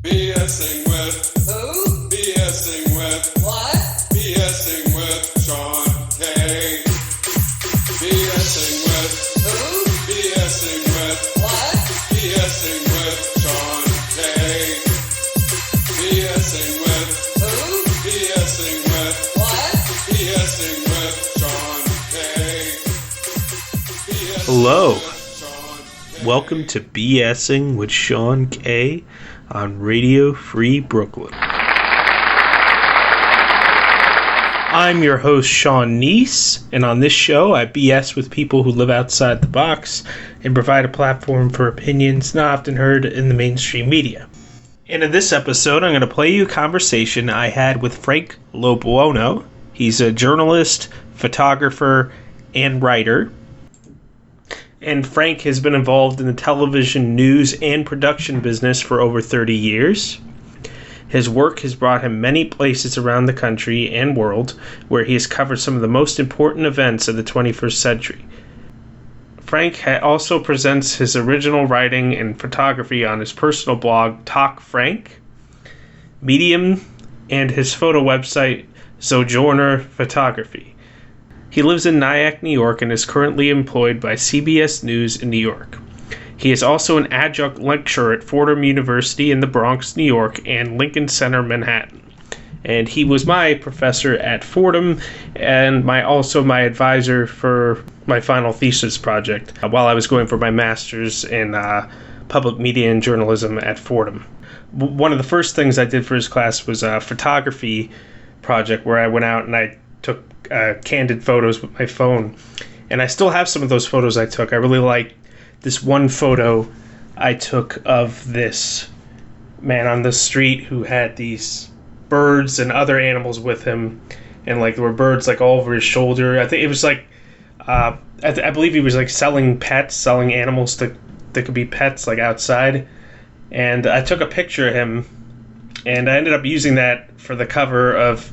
BSing with Who? BSing with What? BSing with Sean K. BSing with Who? BSing with What? BSing with Sean K. BSing with Who? BSing with What? BSing with Sean K. BSing Hello. with Sean K. Welcome to BSing with Sean K on Radio Free Brooklyn. I'm your host, Sean Kneese, and on this show, I BS with people who live outside the box and provide a platform for opinions not often heard in the mainstream media. And in this episode, I'm going to play you a conversation I had with Frank LoBuono. He's a journalist, photographer, and writer. And Frank has been involved in the television, news, and production business for over 30 years. His work has brought him many places around the country and world where he has covered some of the most important events of the 21st century. Frank also presents his original writing and photography on his personal blog, Talk Frank, Medium, and his photo website, Sojourner Photography. He lives in Nyack, New York, and is currently employed by CBS News in New York. He is also an adjunct lecturer at Fordham University in the Bronx, New York, and Lincoln Center, Manhattan. And he was my professor at Fordham and also my advisor for my final thesis project while I was going for my master's in public media and journalism at Fordham. One of the first things I did for his class was a photography project where I went out and I took candid photos with my phone. And I still have some of those photos I took. I really like this one photo I took of this man on the street who had these birds and other animals with him, and like there were birds like all over his shoulder. I think it was like I believe he was like selling animals that could be pets like outside. And I took a picture of him, and I ended up using that for the cover of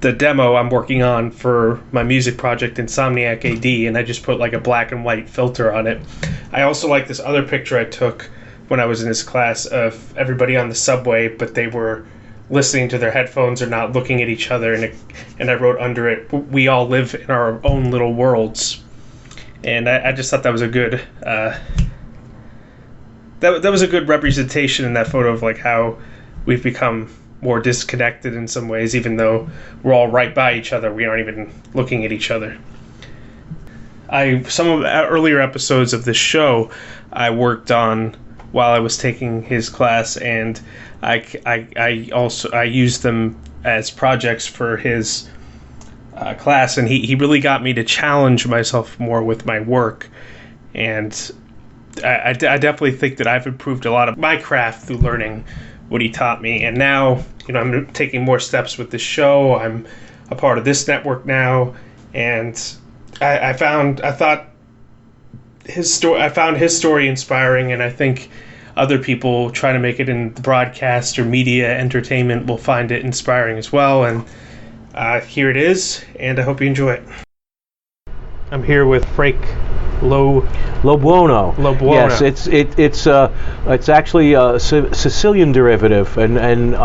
the demo I'm working on for my music project Insomniac AD, and I just put like a black and white filter on it. I also like this other picture I took when I was in his class of everybody on the subway, but they were listening to their headphones or not looking at each other, and I wrote under it, "We all live in our own little worlds." And I just thought that was a good that was a good representation in that photo of like how we've become more disconnected in some ways, even though we're all right by each other. We aren't even looking at each other. Some of the earlier episodes of this show I worked on while I was taking his class, and I used them as projects for his class, and he really got me to challenge myself more with my work. And I definitely think that I've improved a lot of my craft through learning what he taught me. And now, I'm taking more steps with this show. I'm a part of this network now, and I found his story inspiring, and I think other people trying to make it in the broadcast or media entertainment will find it inspiring as well. And here it is, and I hope you enjoy it. I'm here with Frank LoBuono. LoBuono. Yes, it's actually a Sicilian derivative, and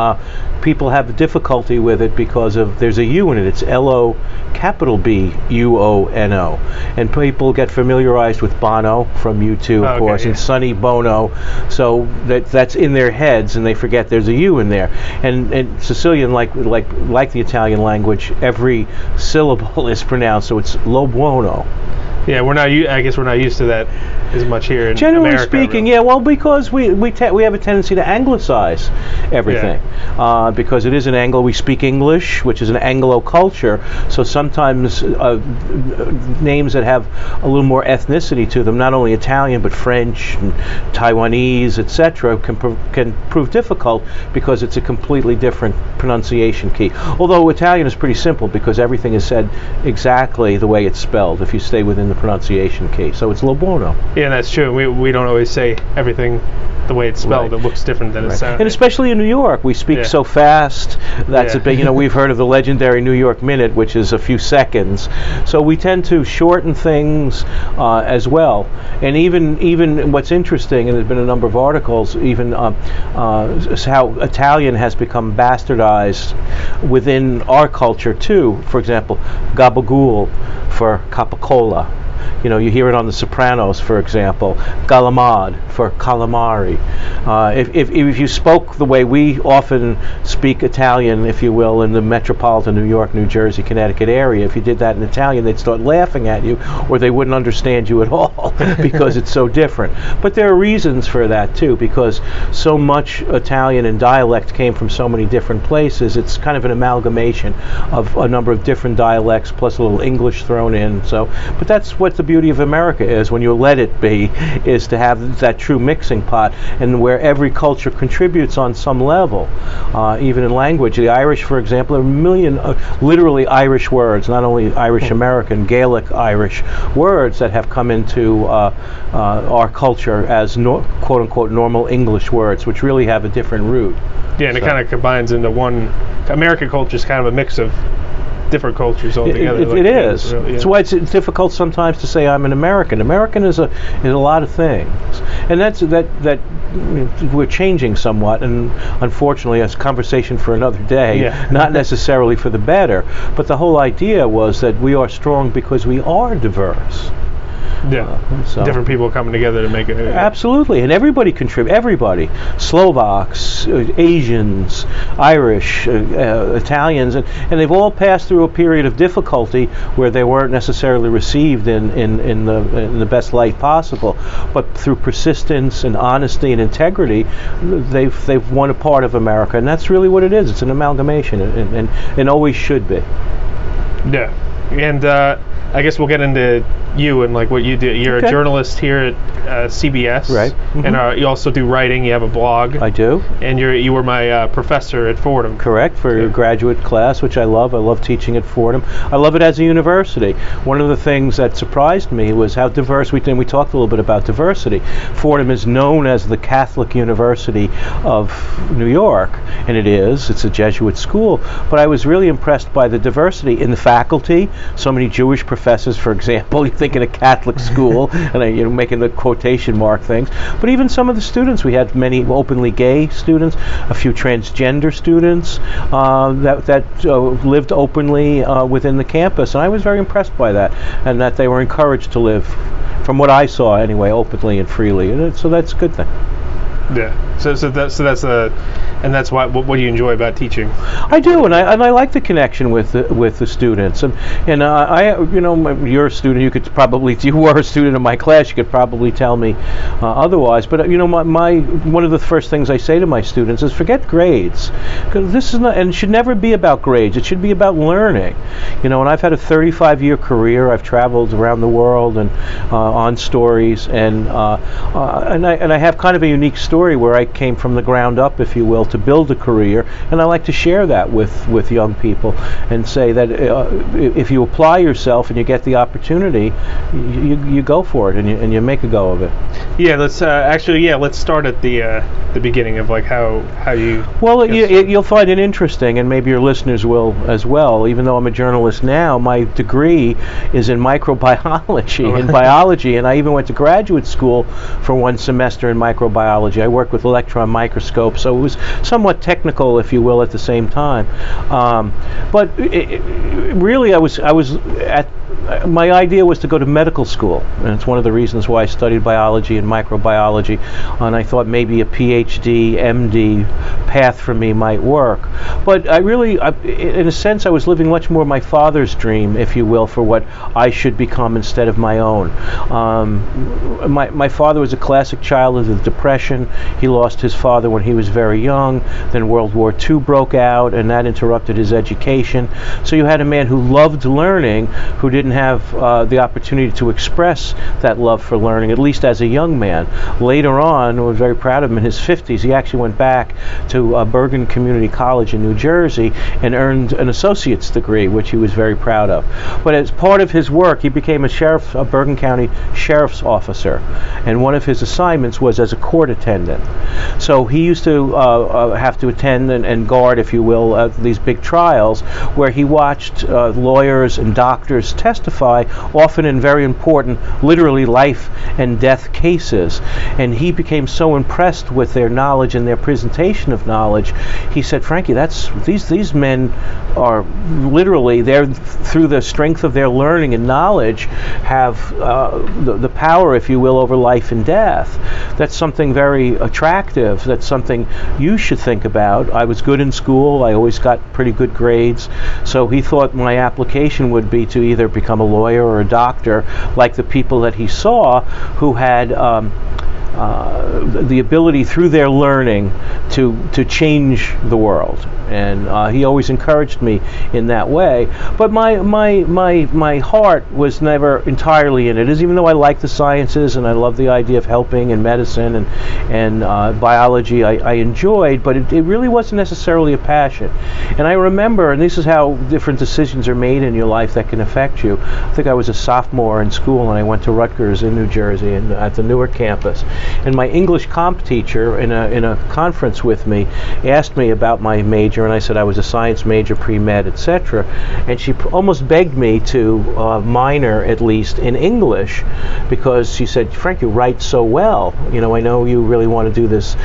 people have difficulty with it because there's a U in it. It's LO capital B UONO, and people get familiarized with Bono from U2, of course, and Sonny Bono, so that's in their heads, and they forget there's a U in there. And Sicilian, like the Italian language, every syllable is pronounced, so it's LoBuono. Yeah, I guess we're not used to that as much here in Generally America. speaking, really. yeah. Well, because we have a tendency to anglicize everything, because it is an Anglo. We speak English, which is an Anglo culture. So sometimes names that have a little more ethnicity to them, not only Italian but French and Taiwanese, etc., can prove difficult because it's a completely different pronunciation key. Although Italian is pretty simple because everything is said exactly the way it's spelled if you stay within the pronunciation key. So it's LoBuono. Yeah, that's true. We don't always say everything the way it's spelled, Right. it looks different than it sounds. And especially in New York, we speak Yeah. so fast. That's Yeah. a big, we've heard of the legendary New York Minute, which is a few seconds. So we tend to shorten things as well. And even what's interesting, and there's been a number of articles, even how Italian has become bastardized within our culture too. For example, gabagool for capicola. You hear it on The Sopranos, for example. Galamad for calamari. If you spoke the way we often speak Italian, if you will, in the metropolitan New York, New Jersey, Connecticut area, if you did that in Italian, they'd start laughing at you, or they wouldn't understand you at all because it's so different. But there are reasons for that too, because so much Italian and dialect came from so many different places. It's kind of an amalgamation of a number of different dialects plus a little English thrown in. But that's what the beauty of America is, when you let it be, is to have that true mixing pot, and where every culture contributes on some level, even in language. The Irish, for example, there are a million literally Irish words, not only Irish American, Gaelic Irish words that have come into our culture as quote unquote normal English words, which really have a different root. Yeah, and it kind of combines into one. American culture is kind of a mix of different cultures altogether. It is. That's why it's difficult sometimes to say I'm an American. American is a lot of things, and that we're changing somewhat. And unfortunately, it's a conversation for another day. Yeah. Not necessarily for the better, but the whole idea was that we are strong because we are diverse. Yeah, So- different people coming together to make it. Absolutely, and everybody contribute. Everybody, Slovaks, Asians, Irish, Italians, and they've all passed through a period of difficulty where they weren't necessarily received in the best light possible. But through persistence and honesty and integrity, they've won a part of America, and that's really what it is. It's an amalgamation, and always should be. Yeah, and I guess we'll get into you and like what you do. You're Okay. a journalist here at CBS, Right. And you also do writing. You have a blog, I do. and you were my professor at Fordham. Correct, for your graduate class, which I love. I love teaching at Fordham. I love it as a university. One of the things that surprised me was how diverse we talked a little bit about diversity. Fordham is known as the Catholic University of New York, and it is. It's a Jesuit school. But I was really impressed by the diversity in the faculty. So many Jewish professors, for example. You think in a Catholic school, and making the quotation mark things. But even some of the students, we had many openly gay students, a few transgender students that lived openly within the campus, and I was very impressed by that, and that they were encouraged to live, from what I saw anyway, openly and freely, and so that's a good thing. Yeah. So that's why. What do you enjoy about teaching? I do, and I like the connection with the students, and you're a student. You were a student in my class. You could probably tell me otherwise. But one of the first things I say to my students is forget grades, because this is not, and it should never be about grades. It should be about learning. And I've had a 35-year career. I've traveled around the world and on stories, and I have kind of a unique story where I came from the ground up, if you will, to build a career, and I like to share that with young people and say that if you apply yourself and you get the opportunity, you go for it and you make a go of it. Yeah, let's start at the beginning of like how you. Well, you'll find it interesting, and maybe your listeners will as well. Even though I'm a journalist now, my degree is in microbiology and biology, and I even went to graduate school for one semester in microbiology. I worked with electron microscopes, so it was somewhat technical, if you will, at the same time. But really, my idea was to go to medical school, and it's one of the reasons why I studied biology and microbiology, and I thought maybe a PhD, MD path for me might work. But in a sense, I was living much more my father's dream, if you will, for what I should become instead of my own. My father was a classic child of the Depression. He lost his father when he was very young. Then World War II broke out, and that interrupted his education. So you had a man who loved learning, who didn't didn't have the opportunity to express that love for learning, at least as a young man. Later on, I was very proud of him, in his 50s, he actually went back to Bergen Community College in New Jersey and earned an associate's degree, which he was very proud of. But as part of his work, he became a Bergen County sheriff's officer, and one of his assignments was as a court attendant. So he used to have to attend and guard, if you will, these big trials where he watched lawyers and doctors testify, often in very important, literally life and death cases. And he became so impressed with their knowledge and their presentation of knowledge. He said, Frankie, these men are literally, through the strength of their learning and knowledge, have the power, if you will, over life and death. That's something very attractive. That's something you should think about. I was good in school. I always got pretty good grades. So he thought my application would be to either become a lawyer or a doctor, like the people that he saw who had the ability through their learning to change the world. And he always encouraged me in that way. But my heart was never entirely in it, even though I like the sciences and I love the idea of helping in medicine and biology. I enjoyed, but it really wasn't necessarily a passion. And I remember, and this is how different decisions are made in your life that can affect you. I think I was a sophomore in school and I went to Rutgers in New Jersey and at the Newark campus. And my English comp teacher in a conference with me asked me about my major, and I said I was a science major, pre-med, etc. And she almost begged me to minor, at least, in English, because she said, Frank, you write so well. You know, I know you really want to do this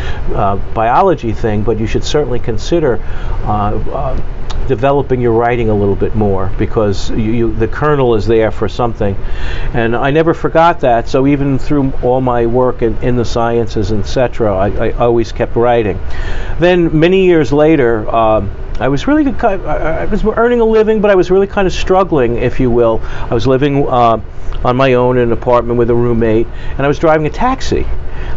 biology thing, but you should certainly consider developing your writing a little bit more, because the kernel is there for something. And I never forgot that, so even through all my work in the sciences, etc., I always kept writing. Then many years later, I was really I was earning a living, but I was really kind of struggling, if you will. I was living on my own in an apartment with a roommate, and I was driving a taxi.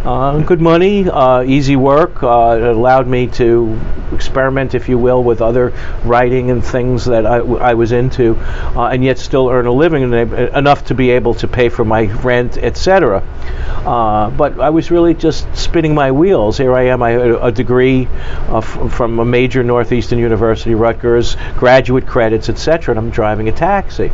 Good money, easy work. It allowed me to experiment, if you will, with other writing and things that I was into, and yet still earn a living, enough to be able to pay for my rent, etc. But I was really just spinning my wheels. Here I am, I had a degree from a major Northeastern University, Rutgers, graduate credits, etc., and I'm driving a taxi.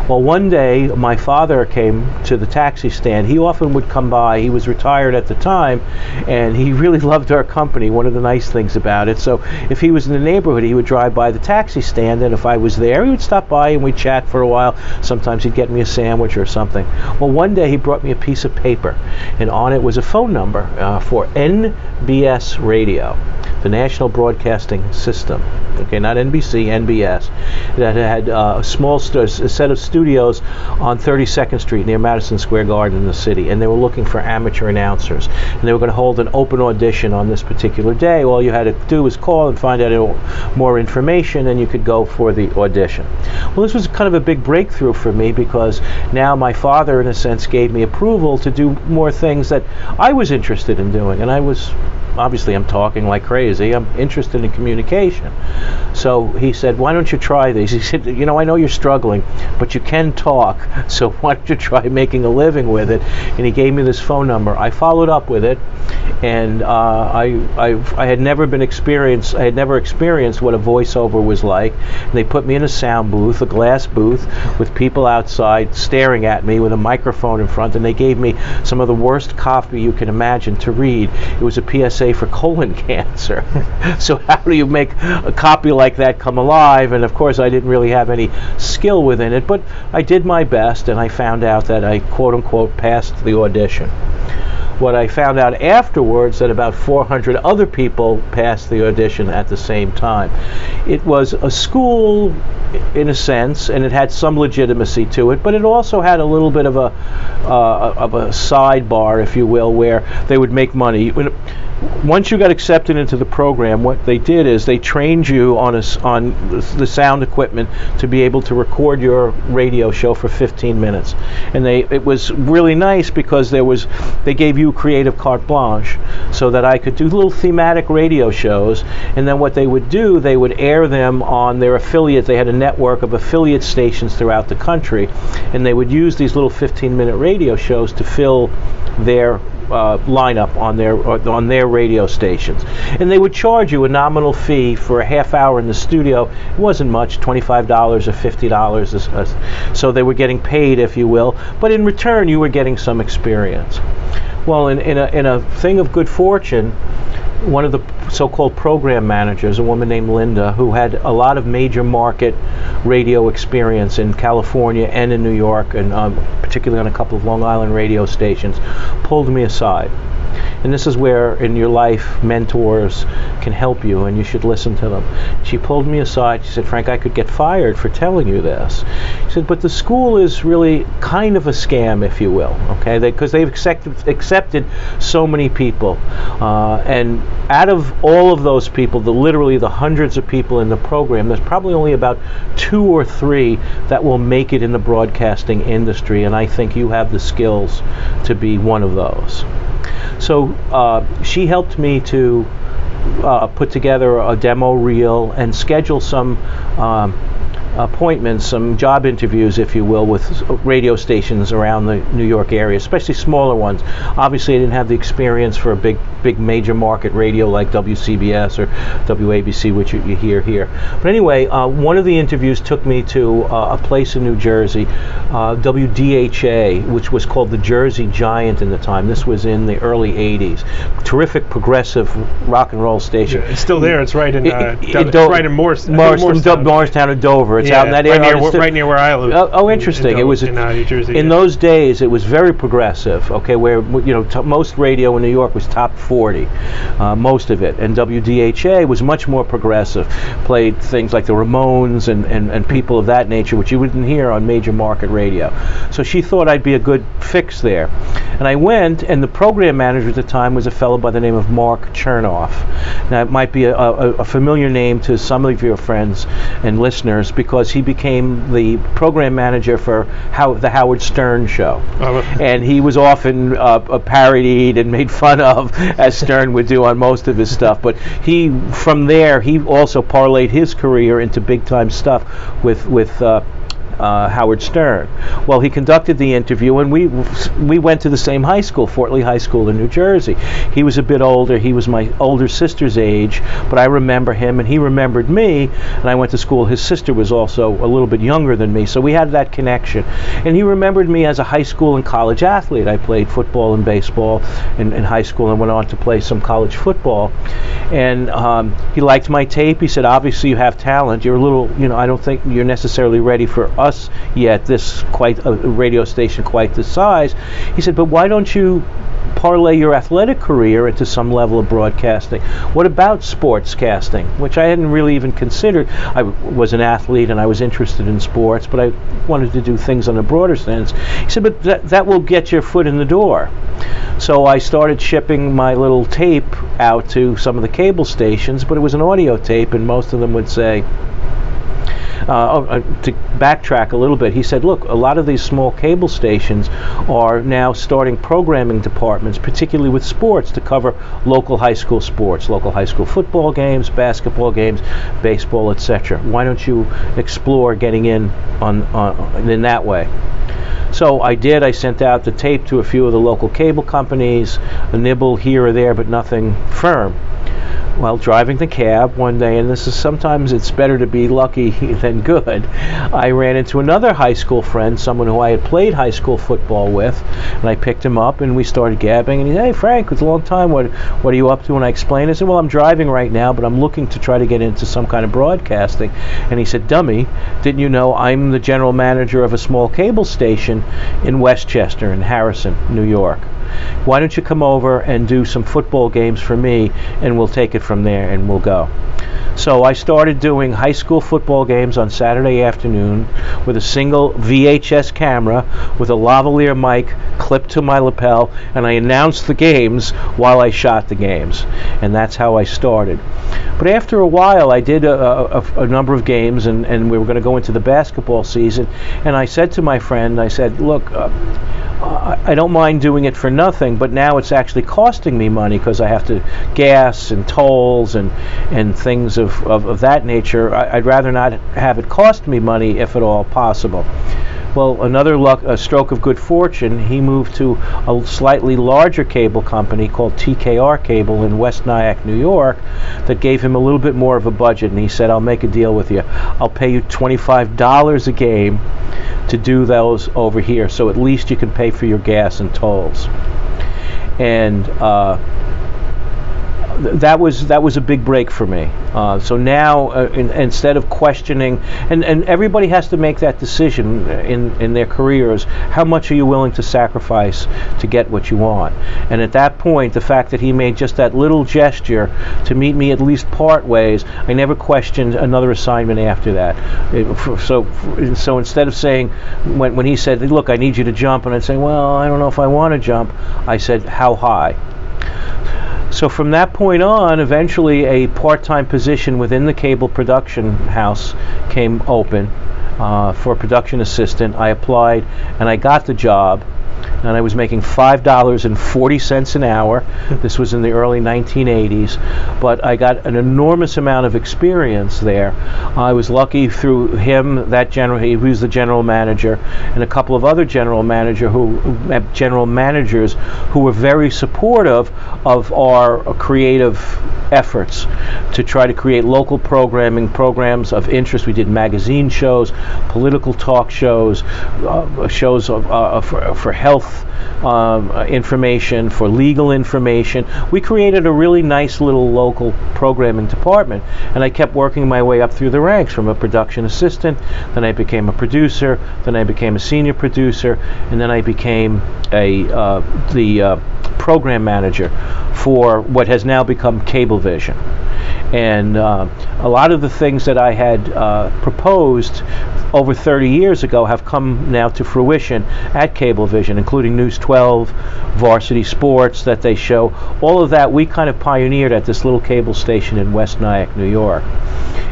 Well, one day my father came to the taxi stand. He often would come by. He was retired at the time, and he really loved our company, one of the nice things about it. So if he was in the neighborhood, he would drive by the taxi stand, and if I was there, he would stop by and we'd chat for a while. Sometimes he'd get me a sandwich or something. Well, one day he brought me a piece of paper, and on it was a phone number for NBS Radio, the National Broadcasting System. Okay, not NBC, NBS. That had a small set of studios on 32nd Street near Madison Square Garden in the city, and they were looking for amateur announcers. And they were going to hold an open audition on this particular day. All you had to do was call and find out more information, and you could go for the audition. Well, this was kind of a big breakthrough for me, because now my father, in a sense, gave me approval to do more things that I was interested in doing, and I was... Obviously, I'm talking like crazy. I'm interested in communication. So he said, why don't you try these? He said, you know, I know you're struggling, but you can talk, so why don't you try making a living with it? And he gave me this phone number. I followed up with it, and I had never experienced what a voiceover was like. And they put me in a sound booth, a glass booth, with people outside staring at me with a microphone in front, and they gave me some of the worst copy you can imagine to read. It was a PSA for colon cancer. So how do you make a copy like that come alive? And of course I didn't really have any skill within it, but I did my best, and I found out that I quote-unquote passed the audition. What I found out afterwards, that about 400 other people passed the audition at the same time. It was a school, in a sense, and it had some legitimacy to it, but it also had a little bit of a sidebar, if you will, where they would make money. Once you got accepted into the program, what they did is they trained you on the sound equipment to be able to record your radio show for 15 minutes. And it was really nice, because they gave you creative carte blanche. so that I could do little thematic radio shows. And then what they would do, they would air them on their affiliate. They had a network of affiliate stations throughout the country, and they would use these little 15-minute radio shows to fill their lineup on their radio stations. And they would charge you a nominal fee for a half hour in the studio. It wasn't much, $25 or $50, so they were getting paid, if you will, but in return you were getting some experience. Well, in a thing of good fortune, one of the so-called program managers, a woman named Linda, who had a lot of major market radio experience in California and in New York, and particularly on a couple of Long Island radio stations, pulled me aside. And this is where in your life mentors can help you, and you should listen to them. She pulled me aside. She said, Frank, I could get fired for telling you this. She said, but the school is really kind of a scam, if you will, okay? Because they've accepted so many people. And out of all of those people, literally the hundreds of people in the program, there's probably only about 2 or 3 that will make it in the broadcasting industry, and I think you have the skills to be one of those. So she helped me to put together a demo reel and schedule some appointments, some job interviews, if you will, with radio stations around the New York area, especially smaller ones. Obviously, I didn't have the experience for a big major market radio like WCBS or WABC, which you hear here. But anyway, one of the interviews took me to a place in New Jersey, WDHA, which was called the Jersey Giant in the time. This was in the early 80s. Terrific progressive rock and roll station. Yeah, it's still there. It's right in Morristown and Dover. It's out in that area. Right near where I live. Oh, interesting. It was in New Jersey. In those days, it was very progressive. Okay, where most radio in New York was top 40, most of it, and WDHA was much more progressive. Played things like the Ramones and people of that nature, which you wouldn't hear on major market radio. So she thought I'd be a good fix there, and I went. And the program manager at the time was a fellow by the name of Mark Chernoff. Now it might be a familiar name to some of your friends and listeners, because he became the program manager for the Howard Stern show. And he was often parodied and made fun of, as Stern would do on most of his stuff. But from there, he also parlayed his career into big-time stuff with Howard Stern. Well, he conducted the interview, and we went to the same high school, Fort Lee High School in New Jersey. He was a bit older. He was my older sister's age, but I remember him, and he remembered me, and I went to school. His sister was also a little bit younger than me, so we had that connection. And he remembered me as a high school and college athlete. I played football and baseball in high school and went on to play some college football. And he liked my tape. He said, obviously you have talent. You're a little, I don't think you're necessarily ready for us yet, this quite a radio station quite this size. He said, but why don't you parlay your athletic career into some level of broadcasting? What about sports casting, which I hadn't really even considered. I was an athlete and I was interested in sports, but I wanted to do things on a broader sense. He said, but that will get your foot in the door. So I started shipping my little tape out to some of the cable stations, but it was an audio tape, and most of them would say, to backtrack a little bit, he said, look, a lot of these small cable stations are now starting programming departments, particularly with sports, to cover local high school sports, local high school football games, basketball games, baseball, etc. Why don't you explore getting in in that way? So I did. I sent out the tape to a few of the local cable companies, a nibble here or there, but nothing firm. Well, driving the cab one day, and sometimes it's better to be lucky than good, I ran into another high school friend, someone who I had played high school football with, and I picked him up and we started gabbing, and he said, hey Frank, it's a long time, what are you up to? And I explained, I said, well, I'm driving right now, but I'm looking to try to get into some kind of broadcasting. And he said, dummy, didn't you know I'm the general manager of a small cable station in Westchester in Harrison, New York? Why don't you come over and do some football games for me, and we'll take it from there and we'll go. So I started doing high school football games on Saturday afternoon with a single VHS camera with a lavalier mic clipped to my lapel, and I announced the games while I shot the games. And that's how I started. But after a while, I did a number of games, and we were going to go into the basketball season, and I said to my friend, I said, look, I don't mind doing it for nothing, but now it's actually costing me money because I have to gas and tolls and things of that nature. I'd rather not have it cost me money if at all possible. Well, a stroke of good fortune, he moved to a slightly larger cable company called TKR Cable in West Nyack, New York, that gave him a little bit more of a budget, and he said, I'll make a deal with you. I'll pay you $25 a game to do those over here, so at least you can pay for your gas and tolls. And that was a big break for me. So now, instead of questioning, and everybody has to make that decision in their careers, how much are you willing to sacrifice to get what you want? And at that point, the fact that he made just that little gesture to meet me at least part ways, I never questioned another assignment after that. So instead of saying, when he said, look, I need you to jump, and I'd say, well, I don't know if I want to jump, I said, how high? So from that point on, eventually a part-time position within the cable production house came open for a production assistant. I applied and I got the job, and I was making $5.40 an hour. This was in the early 1980s, but I got an enormous amount of experience there. I was lucky through him, he was the general manager, and a couple of other general managers who were very supportive of our creative efforts to try to create local programs of interest. We did magazine shows, political talk shows, shows for health information, for legal information. We created a really nice little local programming department, and I kept working my way up through the ranks from a production assistant, then I became a producer, then I became a senior producer, and then I became the program manager for what has now become Cablevision. And a lot of the things that I had proposed over 30 years ago have come now to fruition at Cablevision, including News 12, Varsity Sports that they show. All of that we kind of pioneered at this little cable station in West Nyack, New York.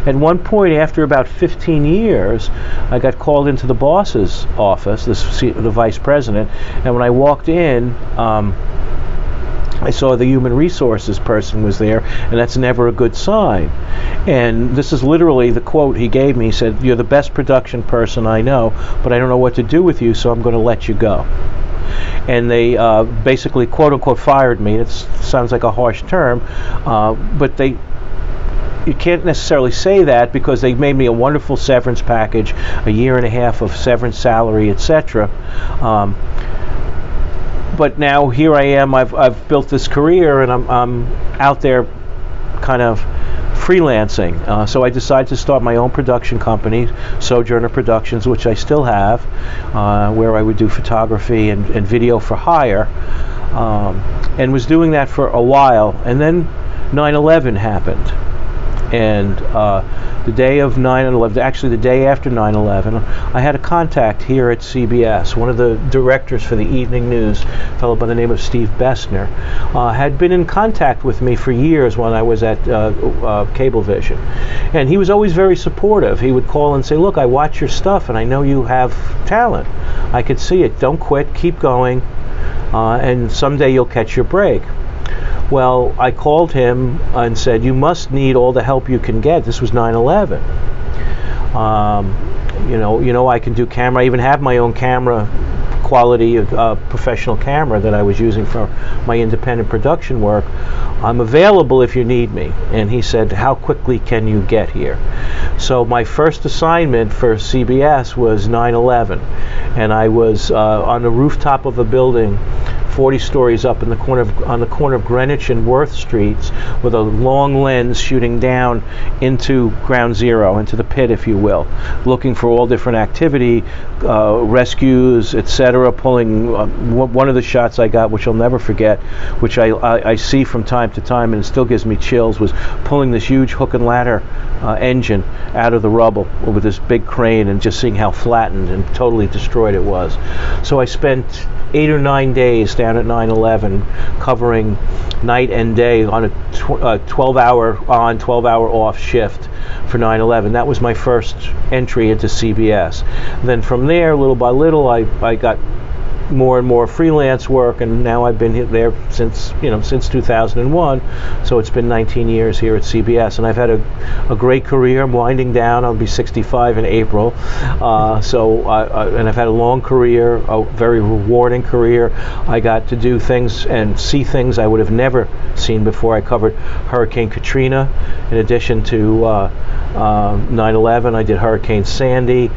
At one point, after about 15 years, I got called into the boss's office, the vice president, and when I walked in, I saw the human resources person was there, and that's never a good sign. And this is literally the quote he gave me. He said, "You're the best production person I know, but I don't know what to do with you, so I'm going to let you go." And they basically, quote unquote, fired me. It sounds like a harsh term, but you can't necessarily say that, because they made me a wonderful severance package, a year and a half of severance salary, etc. But now here I am. I've built this career, and I'm out there, kind of freelancing. So I decided to start my own production company, Sojourner Productions, which I still have, where I would do photography and video for hire, and was doing that for a while. And then 9/11 happened. And the day of 9/11, actually the day after 9/11, I had a contact here at CBS. One of the directors for the evening news, a fellow by the name of Steve Bessner, had been in contact with me for years when I was at Cablevision. And he was always very supportive. He would call and say, "Look, I watch your stuff and I know you have talent. I could see it. Don't quit. Keep going. And someday you'll catch your break." Well, I called him and said, "You must need all the help you can get." This was 9/11. You know, I can do camera. I even have my own camera, quality professional camera that I was using for my independent production work. "I'm available if you need me." And he said, "How quickly can you get here?" So my first assignment for CBS was 9/11, and I was on the rooftop of a building 40 stories up on the corner of Greenwich and Worth Streets, with a long lens shooting down into Ground Zero, into the pit, if you will, looking for all different activity, rescues, etc. Pulling one of the shots I got, which I'll never forget, which I see from time to time, and it still gives me chills, was pulling this huge hook and ladder engine out of the rubble with this big crane, and just seeing how flattened and totally destroyed it was. So I spent 8 or 9 days down at 9/11, covering night and day on a 12-hour on, 12-hour off shift for 9/11. That was my first entry into CBS. Then from there, little by little, I got more and more freelance work, and now I've been there since 2001. So it's been 19 years here at CBS, and I've had a great career. I'm winding down. I'll be 65 in April. And I've had a long career, a very rewarding career. I got to do things and see things I would have never seen before. I covered Hurricane Katrina. In addition to 9/11, I did Hurricane Sandy.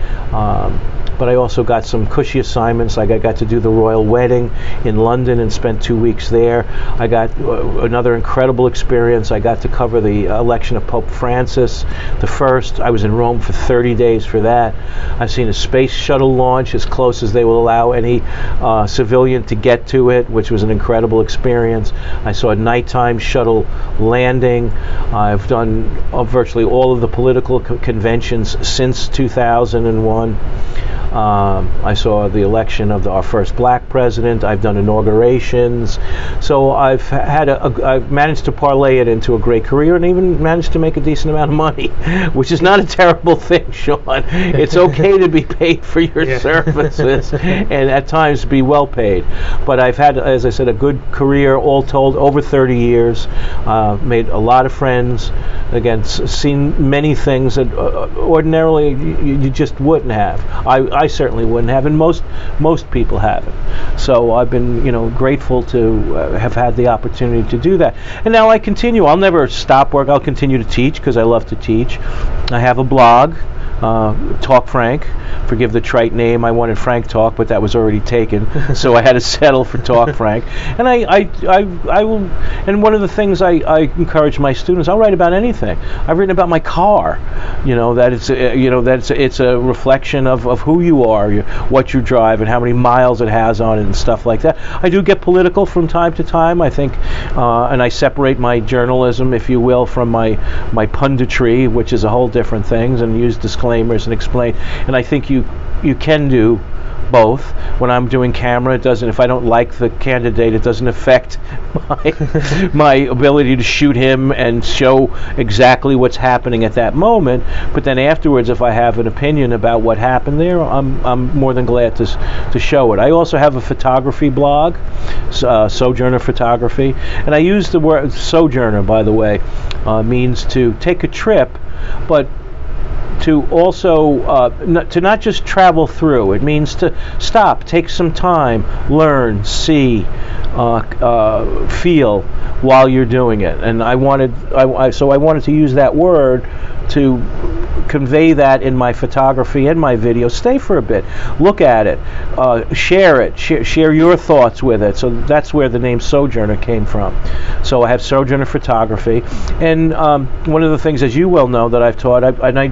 But I also got some cushy assignments. Like I got to do the royal wedding in London and spent 2 weeks there. I got another incredible experience. I got to cover the election of Pope Francis the first. I was in Rome for 30 days for that. I've seen a space shuttle launch as close as they will allow any civilian to get to it, which was an incredible experience. I saw a nighttime shuttle landing. I've done virtually all of the political conventions since 2001. I saw the election of our first black president. I've done inaugurations. So I've managed to parlay it into a great career, and even managed to make a decent amount of money, which is not a terrible thing, Sean. It's okay to be paid for your services, and at times be well paid. But I've had, as I said, a good career, all told, over 30 years. Made a lot of friends. Again, seen many things that ordinarily you just wouldn't have. I certainly wouldn't have, and most people haven't. So I've been, grateful to have had the opportunity to do that. And now I continue. I'll never stop work. I'll continue to teach because I love to teach. I have a blog. Talk Frank. Forgive the trite name. I wanted Frank Talk, but that was already taken, so I had to settle for Talk Frank. And I will. And one of the things I encourage my students, I'll write about anything. I've written about my car. It's a reflection of who you are, what you drive, and how many miles it has on it, and stuff like that. I do get political from time to time. I think, and I separate my journalism, if you will, from my punditry, which is a whole different thing, and use disclaimers and explain. And I think you can do both. When I'm doing camera, it doesn't. If I don't like the candidate, it doesn't affect my ability to shoot him and show exactly what's happening at that moment. But then afterwards, if I have an opinion about what happened there, I'm more than glad to show it. I also have a photography blog, Sojourner Photography, and I use the word Sojourner, by the way, means to take a trip, but to also to not just travel through. It means to stop, take some time, learn, see, feel while you're doing it. And I wanted to use that word to convey that in my photography and my video. Stay for a bit, look at it, share your thoughts with it. So that's where the name Sojourner came from. So I have Sojourner Photography, and one of the things, as you well know, that I've taught, I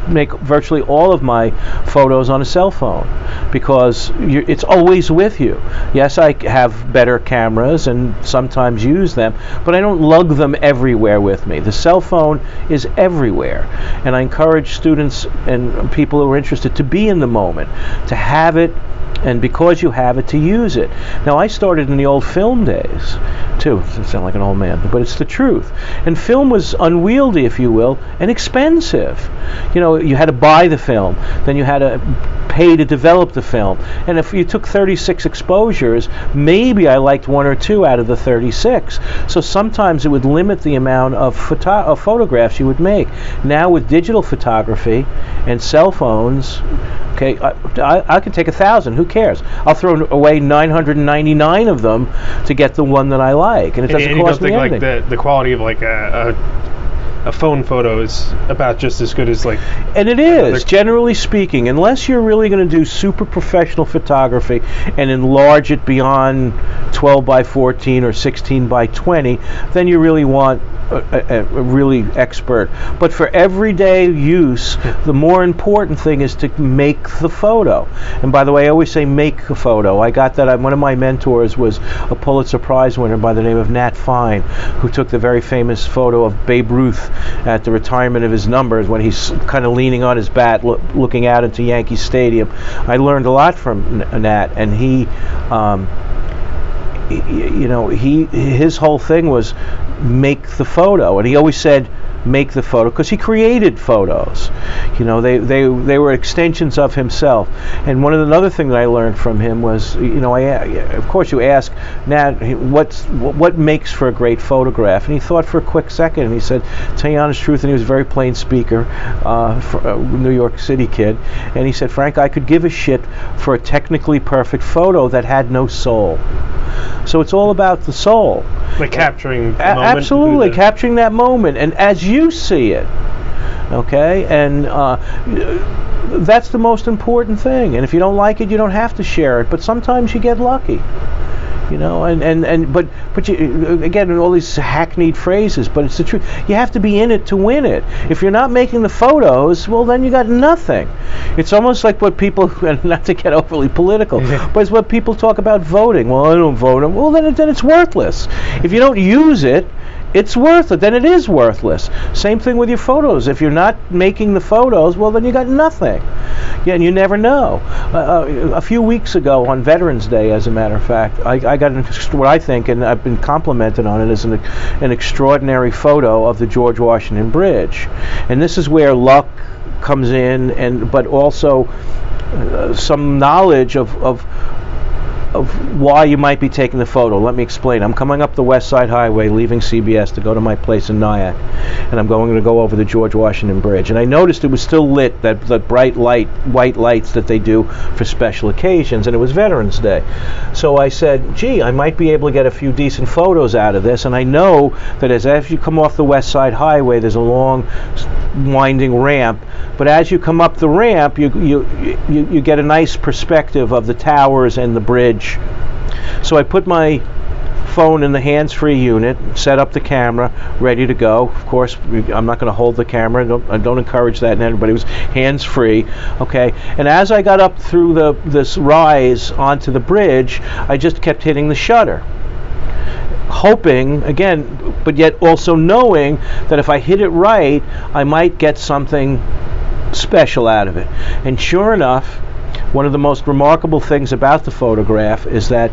make virtually all of my photos on a cell phone because it's always with you. Yes, I have better cameras and sometimes use them, but I don't lug them everywhere with me. The cell phone is everywhere, and I encourage students and people who are interested to be in the moment, to have it, and because you have it, to use it. Now, I started in the old film days, too. I sound like an old man, but it's the truth. And film was unwieldy, if you will, and expensive. You had to buy the film, then you had to pay to develop the film. And if you took 36 exposures, maybe I liked one or two out of the 36. So sometimes it would limit the amount of photographs you would make. Now with digital photography and cell phones, okay, I could take 1,000. Who cares? I'll throw away 999 of them to get the one that I like, and it doesn't cost me anything. Like the quality of like a phone photo is about just as good as like. And it is, generally speaking, unless you're really going to do super professional photography and enlarge it beyond 12 by 14 or 16 by 20, then you really want a really expert. But for everyday use, the more important thing is to make the photo. And by the way, I always say make a photo. I got that. One of my mentors was a Pulitzer Prize winner by the name of Nat Fine, who took the very famous photo of Babe Ruth at the retirement of his numbers when he's kind of leaning on his bat, looking out into Yankee Stadium. I learned a lot from Nat, and his whole thing was make the photo, and he always said, make the photo, because he created photos. You know, they were extensions of himself. And another thing that I learned from him was, you know, of course you ask, Nat, what makes for a great photograph? And he thought for a quick second, and he said, tell you the honest truth, and he was a very plain speaker, New York City kid, and he said, Frank, I could give a shit for a technically perfect photo that had no soul. So it's all about the soul. Like capturing the moment. Absolutely, capturing that moment, and as you see it. Okay, and that's the most important thing. And if you don't like it, you don't have to share it. But sometimes you get lucky. You know, but you, again, all these hackneyed phrases, but it's the truth. You have to be in it to win it. If you're not making the photos, well, then you got nothing. It's almost like what people, and not to get overly political, but it's what people talk about voting. Well, I don't vote. Well, then it's worthless. If you don't use it, it's worth it. Then it is worthless. Same thing with your photos. If you're not making the photos, well, then you got nothing. Yeah, and you never know. A few weeks ago on Veterans Day, as a matter of fact, I got what I think, and I've been complimented on it, as an extraordinary photo of the George Washington Bridge. And this is where luck comes in, but also some knowledge of why you might be taking the photo. Let me explain. I'm coming up the West Side Highway, leaving CBS to go to my place in Nyack, and I'm going to go over the George Washington Bridge. And I noticed it was still lit, that bright light, white lights that they do for special occasions, and it was Veterans Day. So I said, gee, I might be able to get a few decent photos out of this, and I know that as you come off the West Side Highway, there's a long winding ramp, but as you come up the ramp, you get a nice perspective of the towers and the bridge. So I put my phone in the hands-free unit, set up the camera, ready to go. Of course, I'm not going to hold the camera. I don't encourage that in anybody. It was hands-free. Okay. And as I got up through this rise onto the bridge, I just kept hitting the shutter, hoping, again, but yet also knowing that if I hit it right, I might get something special out of it. And sure enough, one of the most remarkable things about the photograph is that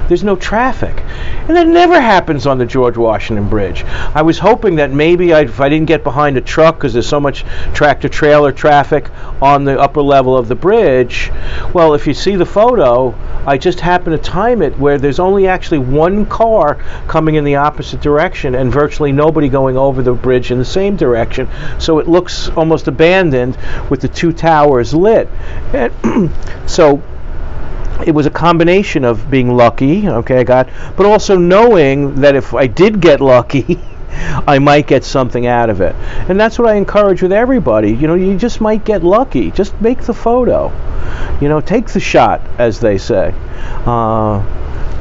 there's no traffic. And that never happens on the George Washington Bridge. I was hoping that maybe if I didn't get behind a truck, because there's so much tractor-trailer traffic on the upper level of the bridge, well, if you see the photo, I just happen to time it where there's only actually one car coming in the opposite direction and virtually nobody going over the bridge in the same direction. So it looks almost abandoned with the two towers lit. And so it was a combination of being lucky, okay, but also knowing that if I did get lucky, I might get something out of it. And that's what I encourage with everybody. You know, you just might get lucky. Just make the photo. You know, take the shot, as they say.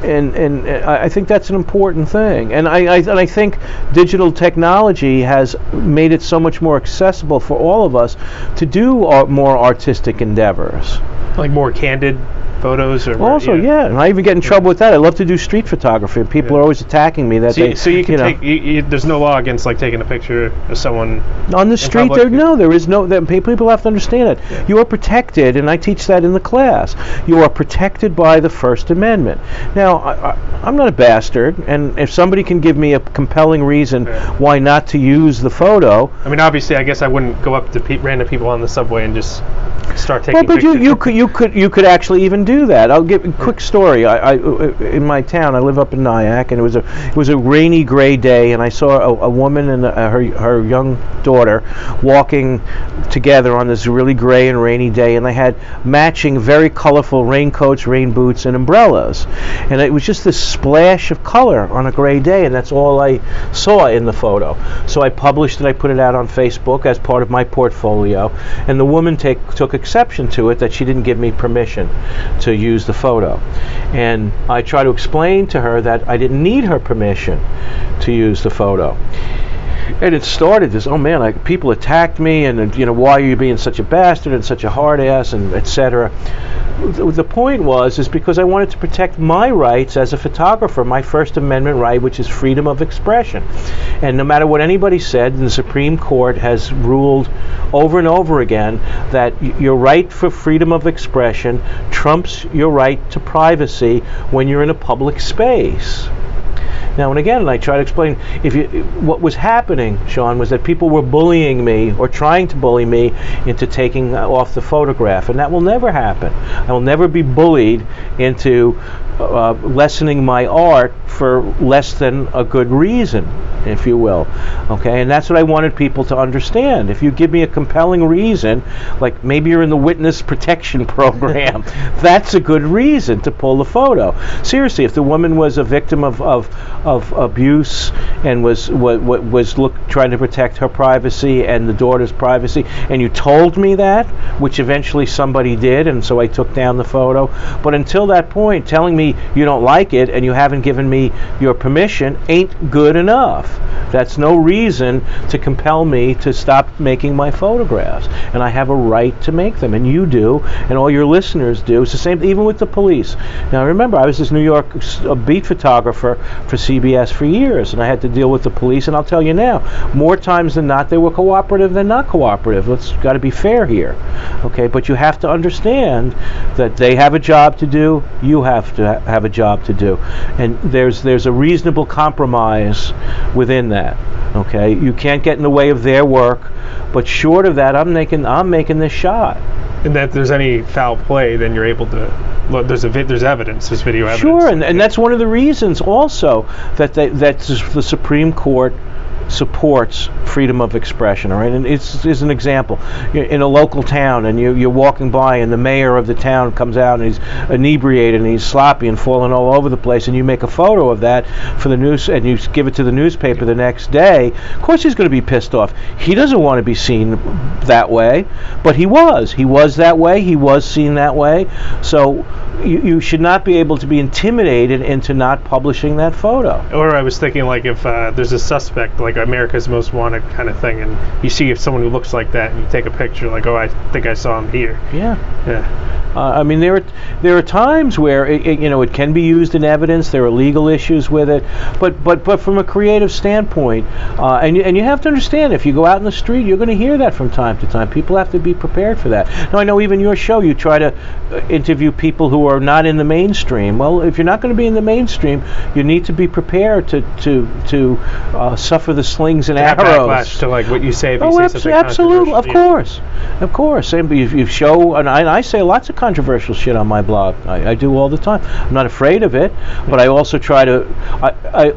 And I think that's an important thing. And I think digital technology has made it so much more accessible for all of us to do more artistic endeavors. Like more candid photos, or also, yeah, and I even get in trouble with that. I love to do street photography, and people are always attacking me that so you can take. There's no law against like taking a picture of someone on the street. There is no. People have to understand it. Yeah. You are protected, and I teach that in the class. You are protected by the First Amendment. Now, I'm not a bastard, and if somebody can give me a compelling reason why not to use the photo, I mean, obviously, I guess I wouldn't go up to random people on the subway and just start taking. Well, but you could actually even do that. I'll give a quick story. I in my town, I live up in Nyack, and it was a rainy, gray day, and I saw a woman and her young daughter walking together on this really gray and rainy day, and they had matching, very colorful raincoats, rain boots, and umbrellas, and it was just this splash of color on a gray day, and that's all I saw in the photo. So I published it. I put it out on Facebook as part of my portfolio, and the woman took exception to it that she didn't give me permission to use the photo. And I try to explain to her that I didn't need her permission to use the photo. And it started this, oh man, people attacked me, and why are you being such a bastard and such a hard ass, and etc. The point is because I wanted to protect my rights as a photographer, my First Amendment right, which is freedom of expression. And no matter what anybody said, the Supreme Court has ruled over and over again that your right for freedom of expression trumps your right to privacy when you're in a public space. Now and again, and I try to explain, what was happening, Sean, was that people were bullying me or trying to bully me into taking off the photograph, and that will never happen. I will never be bullied into lessening my art for less than a good reason, if you will. Okay, and that's what I wanted people to understand. If you give me a compelling reason, like maybe you're in the witness protection program, that's a good reason to pull the photo. Seriously, if the woman was a victim of abuse and was trying to protect her privacy and the daughter's privacy, and you told me that, which eventually somebody did, and so I took down the photo. But until that point, telling me you don't like it and you haven't given me your permission ain't good enough. That's no reason to compel me to stop making my photographs. And I have a right to make them, and you do, and all your listeners do. It's the same, even with the police. Now remember, I was this New York beat photographer for CBS for years, and I had to deal with the police, and I'll tell you now, more times than not, they were cooperative than not cooperative. Let's got to be fair here. Okay, but you have to understand that they have a job to do, you have to have a job to do, and there's a reasonable compromise within that. Okay, you can't get in the way of their work, but short of that, I'm making this shot. And that if there's any foul play, then you're able to look. There's evidence. There's video evidence. Sure, and that's one of the reasons also that the Supreme Court supports freedom of expression. All right, and it's an example. You're in a local town, and you're walking by, and the mayor of the town comes out, and he's inebriated, and he's sloppy and falling all over the place, and you make a photo of that for the news, and you give it to the newspaper the next day. Of course, he's going to be pissed off. He doesn't want to be seen that way, but he was that way. He was seen that way. So you should not be able to be intimidated into not publishing that photo. Or I was thinking, like, if there's a suspect, like America's Most Wanted kind of thing, and you see if someone who looks like that, and you take a picture, like, oh, I think I saw him here. Yeah. Yeah. I mean, there are times where it can be used in evidence. There are legal issues with it, but from a creative standpoint, and you have to understand, if you go out in the street, you're going to hear that from time to time. People have to be prepared for that. Now, I know even your show, you try to interview people who are not in the mainstream. Well, if you're not going to be in the mainstream, you need to be prepared to suffer the slings and arrows. Backlash to, like, what you say if you say something absolutely, controversial. of course. And you show, and I say lots of controversial shit on my blog. I do all the time. I'm not afraid of it, but I also try to. I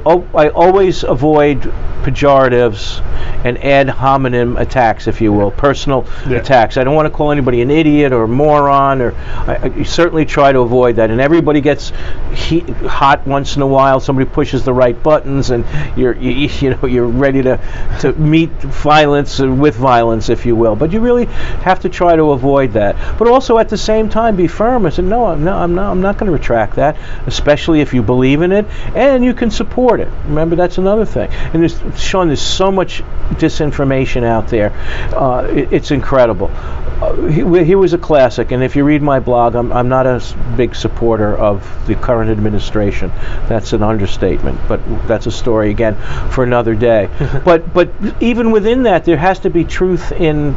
always avoid pejoratives and ad hominem attacks, if you will, personal attacks. I don't want to call anybody an idiot or a moron, or I certainly try to avoid that. And everybody gets hot once in a while. Somebody pushes the right buttons, and you're ready to meet violence with violence, if you will. But you really have to try to avoid that. But also at the same time, be firm and say, no, I'm not going to retract that, especially if you believe in it and you can support it. Remember, that's another thing. And Sean, there's so much disinformation out there. It's incredible. Here was a classic, and if you read my blog, I'm not a big supporter of the current administration. That's an understatement, but that's a story again for another day. but even within that, there has to be truth in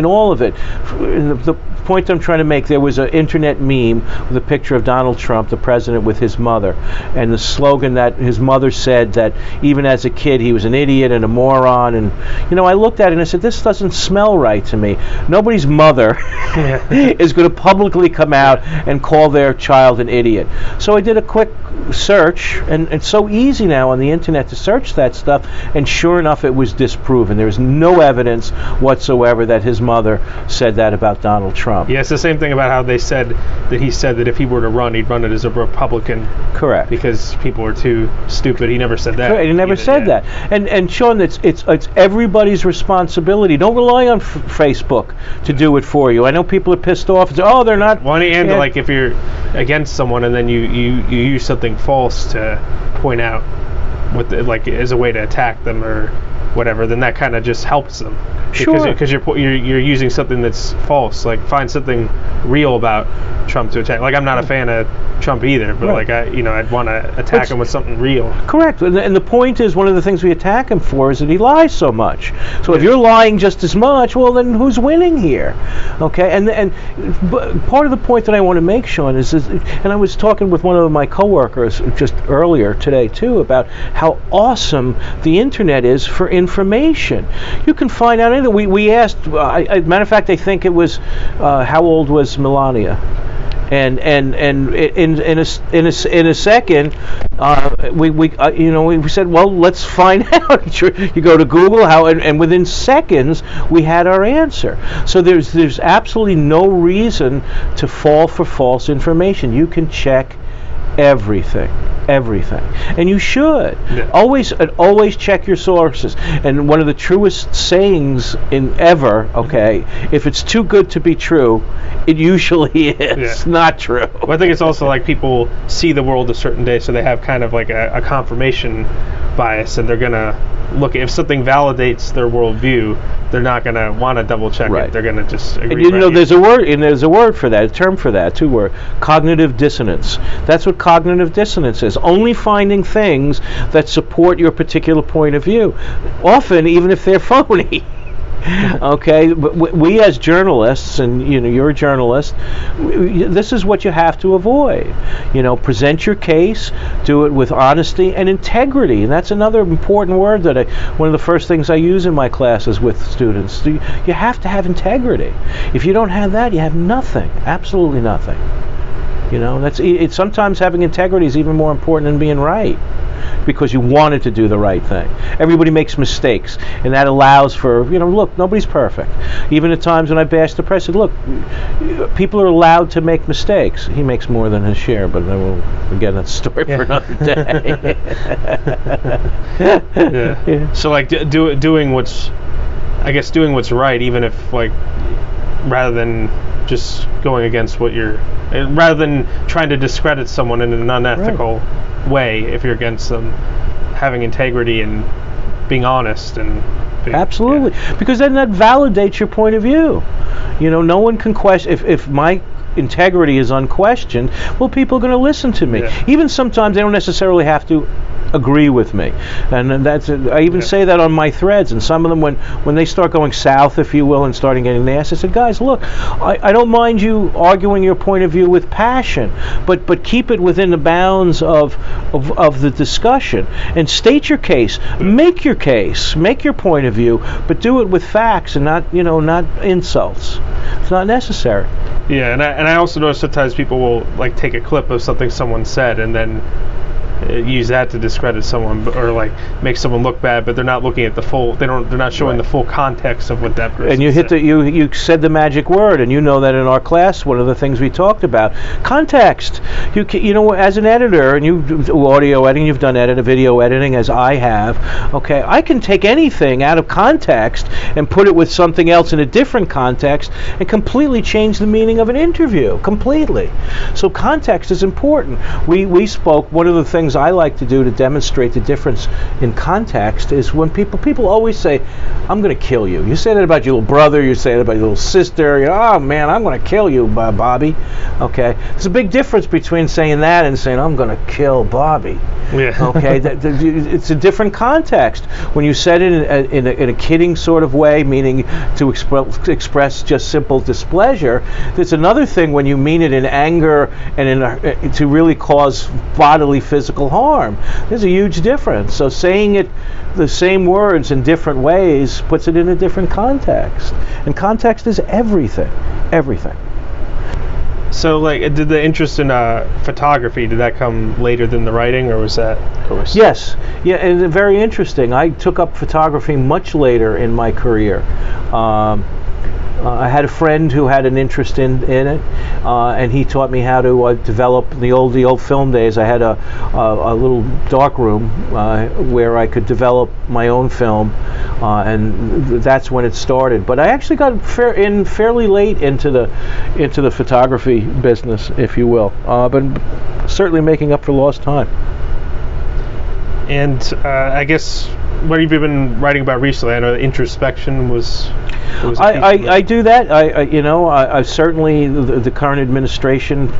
all of it. The point I'm trying to make, there was an internet meme with a picture of Donald Trump, the president, with his mother, and the slogan that his mother said that even as a kid he was an idiot and a moron. And I looked at it and I said, this doesn't smell right to me. Nobody's mother is going to publicly come out and call their child an idiot. So I did a quick search, and it's so easy now on the internet to search that stuff, and sure enough, it was disproven. There was no evidence whatsoever that his mother said that about Donald Trump. Yeah, it's the same thing about how he said that if he were to run, he'd run it as a Republican. Correct. Because people were too stupid. He never said that. Correct. He never said that. And Sean, it's everybody's responsibility. Don't rely on Facebook to do it for you. I know people are pissed off and say, oh, they're not. Well, and like if you're against someone and then you use something false to point out like as a way to attack them or whatever, then that kind of just helps them. Sure. Because you're using something that's false. Like, find something real about Trump to attack. Like, I'm not a fan of Trump either, but Right. like I'd want to attack him with something real. Correct. And the point is, one of the things we attack him for is that he lies so much. So if you're lying just as much, well, then who's winning here? Okay. And part of the point that I want to make, Sean, is and I was talking with one of my coworkers just earlier today too about how awesome the internet is for information. You can find out anything. We asked. Matter of fact, I think it was how old was Melania? And in a second, we said, well, let's find out. You go to Google, and within seconds we had our answer. So there's absolutely no reason to fall for false information. You can check everything, and you should. Yeah. Always check your sources. And one of the truest sayings ever, okay, if it's too good to be true, it usually is not true. Well, I think it's also like people see the world a certain day, so they have kind of like a confirmation bias, and they're gonna look at, if something validates their worldview, they're not gonna want to double check Right. it. They're gonna just agree. And there's a word for that, a term for that too, word cognitive dissonance. That's what cognitive dissonance is. Only finding things that support your particular point of view, often even if they're phony. Okay, but we as journalists, and you're a journalist, this is what you have to avoid. Present your case, do it with honesty and integrity, and that's another important word that one of the first things I use in my classes with students. You have to have integrity. If you don't have that, you have nothing, absolutely nothing. It's sometimes having integrity is even more important than being right, because you wanted to do the right thing. Everybody makes mistakes, and that allows for, look, nobody's perfect. Even at times when I bashed the press, I said, look, people are allowed to make mistakes. He makes more than his share, but again, that's a story for another day. Yeah. So like doing what's right, even if like, rather than just going against rather than trying to discredit someone in an unethical way, if you're against them, having integrity and being honest and absolutely, because then that validates your point of view. No one can question if my integrity is unquestioned. Well, people are going to listen to me. Yeah. Even sometimes they don't necessarily have to agree with me, and that's I even say that on my threads. And some of them, when they start going south, if you will, and starting getting nasty, I said, guys, look, I don't mind you arguing your point of view with passion, but keep it within the bounds of the discussion, and state your case, make your point of view, but do it with facts and not insults. It's not necessary. Yeah, and I also notice sometimes people will like take a clip of something someone said and then use that to discredit someone, or like make someone look bad, but they're not looking at the full. They're not showing the full context of what that person. And you hit you said the magic word, and that in our class, one of the things we talked about, context. As an editor, and you do audio editing, you've done video editing, as I have. Okay, I can take anything out of context and put it with something else in a different context, and completely change the meaning of an interview. Completely. So context is important. We spoke. One of the things I like to do to demonstrate the difference in context is when people always say, I'm going to kill you. You say that about your little brother, you say that about your little sister, oh man, I'm going to kill you, Bobby. Okay, there's a big difference between saying that and saying, I'm going to kill Bobby. Yeah. Okay, it's a different context. When you said it in a kidding sort of way, meaning to express just simple displeasure, there's another thing when you mean it in anger and to really cause bodily physical harm. There's a huge difference. So saying it the same words in different ways puts it in a different context. And context is everything. Everything. So, like, did the interest in photography, did that come later than the writing, or was that? Yes. Yeah, and very interesting. I took up photography much later in my career. I had a friend who had an interest in it, and he taught me how to develop the old film days. I had a little dark room where I could develop my own film, and that's when it started. But I actually got fairly late into the photography business, if you will, but certainly making up for lost time. And I guess, what have you been writing about recently? I know that introspection was a piece of it. I do that. I certainly the current administration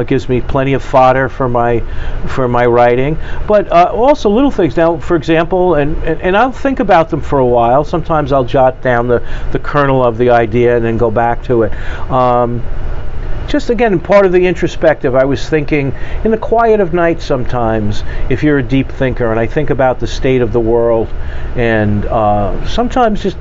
gives me plenty of fodder for my writing, but also little things. Now, for example, and I'll think about them for a while. Sometimes I'll jot down the kernel of the idea and then go back to it. Just again, part of the introspective, I was thinking in the quiet of night sometimes, if you're a deep thinker, and I think about the state of the world and sometimes just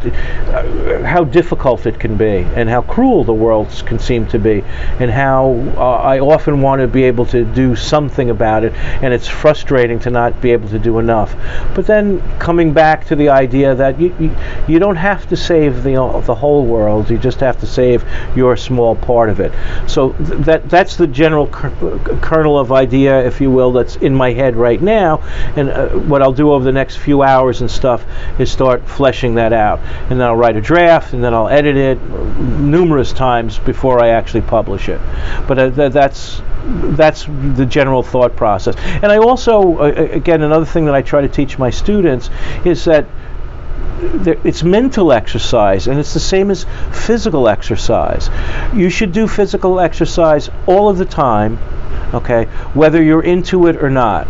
how difficult it can be and how cruel the world can seem to be, and how I often want to be able to do something about it, and it's frustrating to not be able to do enough. But then coming back to the idea that you don't have to save the whole world, you just have to save your small part of it. So that's the general kernel of idea, if you will, that's in my head right now. And what I'll do over the next few hours and stuff is start fleshing that out. And then I'll write a draft, and then I'll edit it numerous times before I actually publish it. But that's the general thought process. And I also, again, another thing that I try to teach my students is that it's mental exercise, and it's the same as physical exercise. You should do physical exercise all of the time, okay, whether you're into it or not,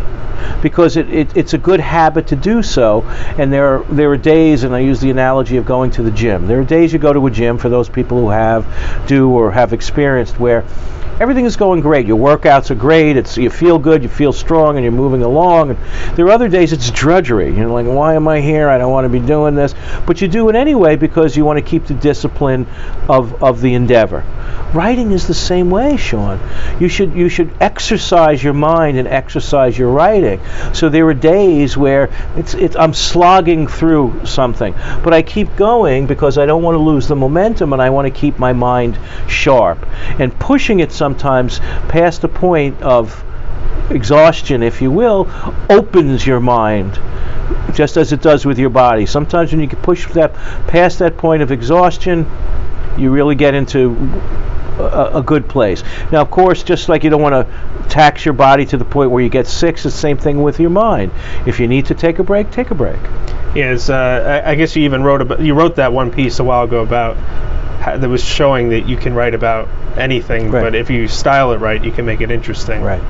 because it's a good habit to do so. And there are days, and I use the analogy of going to the gym. There are days you go to a gym, for those people who have experienced, where everything is going great. Your workouts are great. You feel good. You feel strong, and you're moving along. And there are other days it's drudgery. You're like, why am I here? I don't want to be doing this. But you do it anyway because you want to keep the discipline of the endeavor. Writing is the same way, Sean. You should exercise your mind and exercise your writing. So there are days where I'm slogging through something, but I keep going because I don't want to lose the momentum, and I want to keep my mind sharp. And pushing it sometimes past the point of exhaustion, if you will, opens your mind, just as it does with your body. Sometimes when you can push that past that point of exhaustion, you really get into a good place. Now, of course, just like you don't want to tax your body to the point where you get sick, it's the same thing with your mind. If you need to take a break, take a break. Yes, I guess you even wrote that one piece a while ago about that was showing that you can write about anything, right. But if you style it right, you can make it interesting. Right.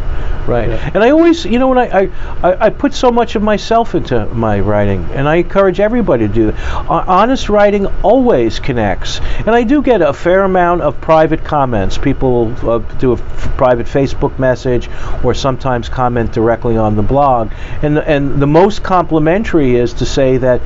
Yeah. And I always, when I put so much of myself into my writing, and I encourage everybody to do that. Honest writing always connects, and I do get a fair amount of private comments. People do a private Facebook message, or sometimes comment directly on the blog, and the most complimentary is to say that,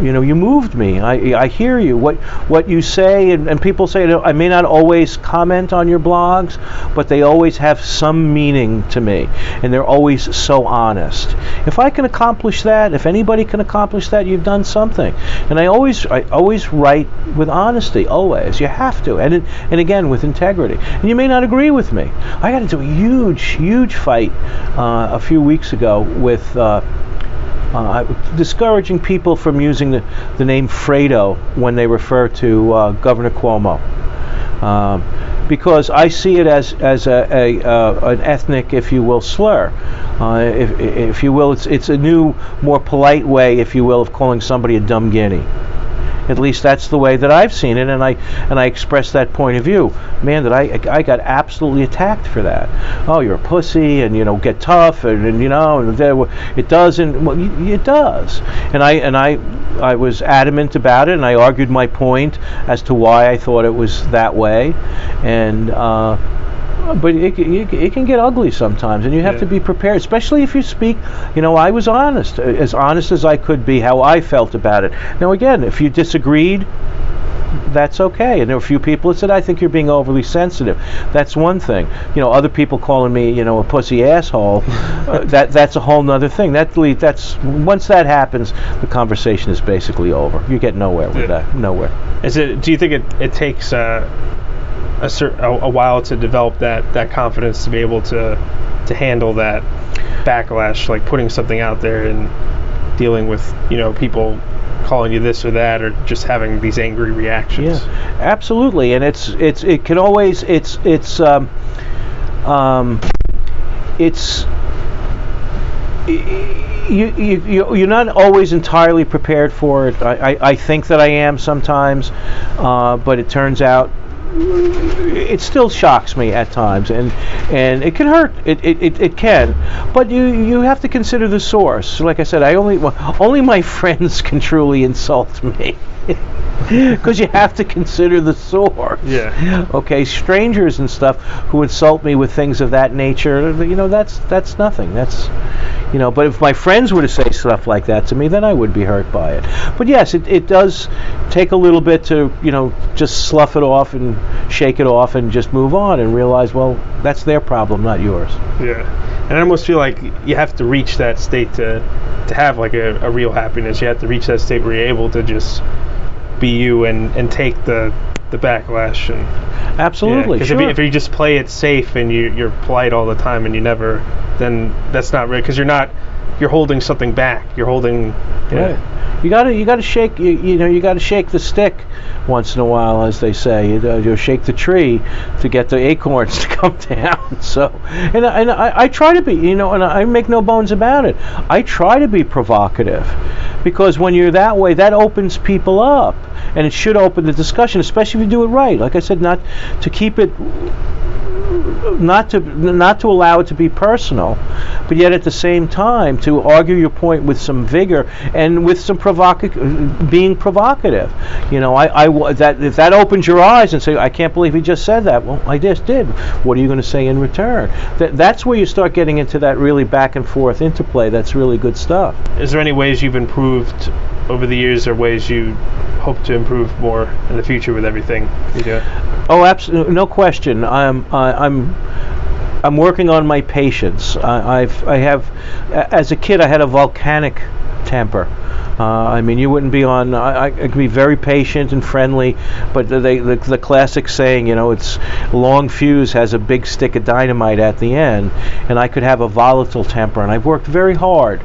you moved me. I hear you. What you say, and people say, I may not always comment on your blogs, but they always have some meaning to me, and they're always so honest. If I can accomplish that, if anybody can accomplish that, you've done something. And I always write with honesty. Always, you have to, and again with integrity. And you may not agree with me. I got into a huge fight a few weeks ago with discouraging people from using the name Fredo when they refer to Governor Cuomo. Because I see it as an ethnic, if you will, slur. If you will, it's a new, more polite way, if you will, of calling somebody a dumb guinea. At least that's the way that I've seen it, and I express that point of view. Man, that I got absolutely attacked for that. Oh, you're a pussy, and get tough, and it doesn't. Well, it does. And I was adamant about it, and I argued my point as to why I thought it was that way, and. But it can get ugly sometimes, and you have to be prepared, especially if you speak. I was honest as I could be, how I felt about it. Now, again, if you disagreed, that's okay. And there were a few people that said, I think you're being overly sensitive. That's one thing. Other people calling me, a pussy asshole, that's a whole nother thing. That's once that happens, the conversation is basically over. You get nowhere with that. Nowhere. Do you think it takes a while to develop that confidence to be able to handle that backlash, like putting something out there and dealing with people calling you this or that, or just having these angry reactions? Yeah, absolutely. And it can always you're not always entirely prepared for it. I think that I am sometimes, but it turns out it still shocks me at times, and it can hurt. It can, but you have to consider the source. Like I said, only my friends can truly insult me. Because you have to consider the source. Yeah. Okay, strangers and stuff who insult me with things of that nature, that's nothing. But if my friends were to say stuff like that to me, then I would be hurt by it. But yes, it does take a little bit to, just slough it off and shake it off and just move on and realize, well, that's their problem, not yours. Yeah. And I almost feel like you have to reach that state to have like a real happiness. You have to reach that state where you're able to just be you and take the backlash. And absolutely, because sure. if you just play it safe and you're polite all the time and you never, then that's not real, because you're holding something back. You're holding. Right. You gotta shake. You gotta shake the stick once in a while, as they say. You shake the tree to get the acorns to come down. So, and I try to be, and I make no bones about it. I try to be provocative, because when you're that way, that opens people up, and it should open the discussion, especially if you do it right. Like I said, not to keep it. Not to allow it to be personal, but yet at the same time to argue your point with some vigor and with some being provocative. If that opens your eyes and say, I can't believe he just said that. Well, I just did. What are you going to say in return? That's where you start getting into that really back and forth interplay. That's really good stuff. Is there any ways you've improved over the years, or ways you hope to improve more in the future with everything you do? Oh, absolutely, no question. I'm working on my patience. I have, as a kid, I had a volcanic temper. You wouldn't be on. I can be very patient and friendly, but the classic saying, it's long fuse has a big stick of dynamite at the end, and I could have a volatile temper, and I've worked very hard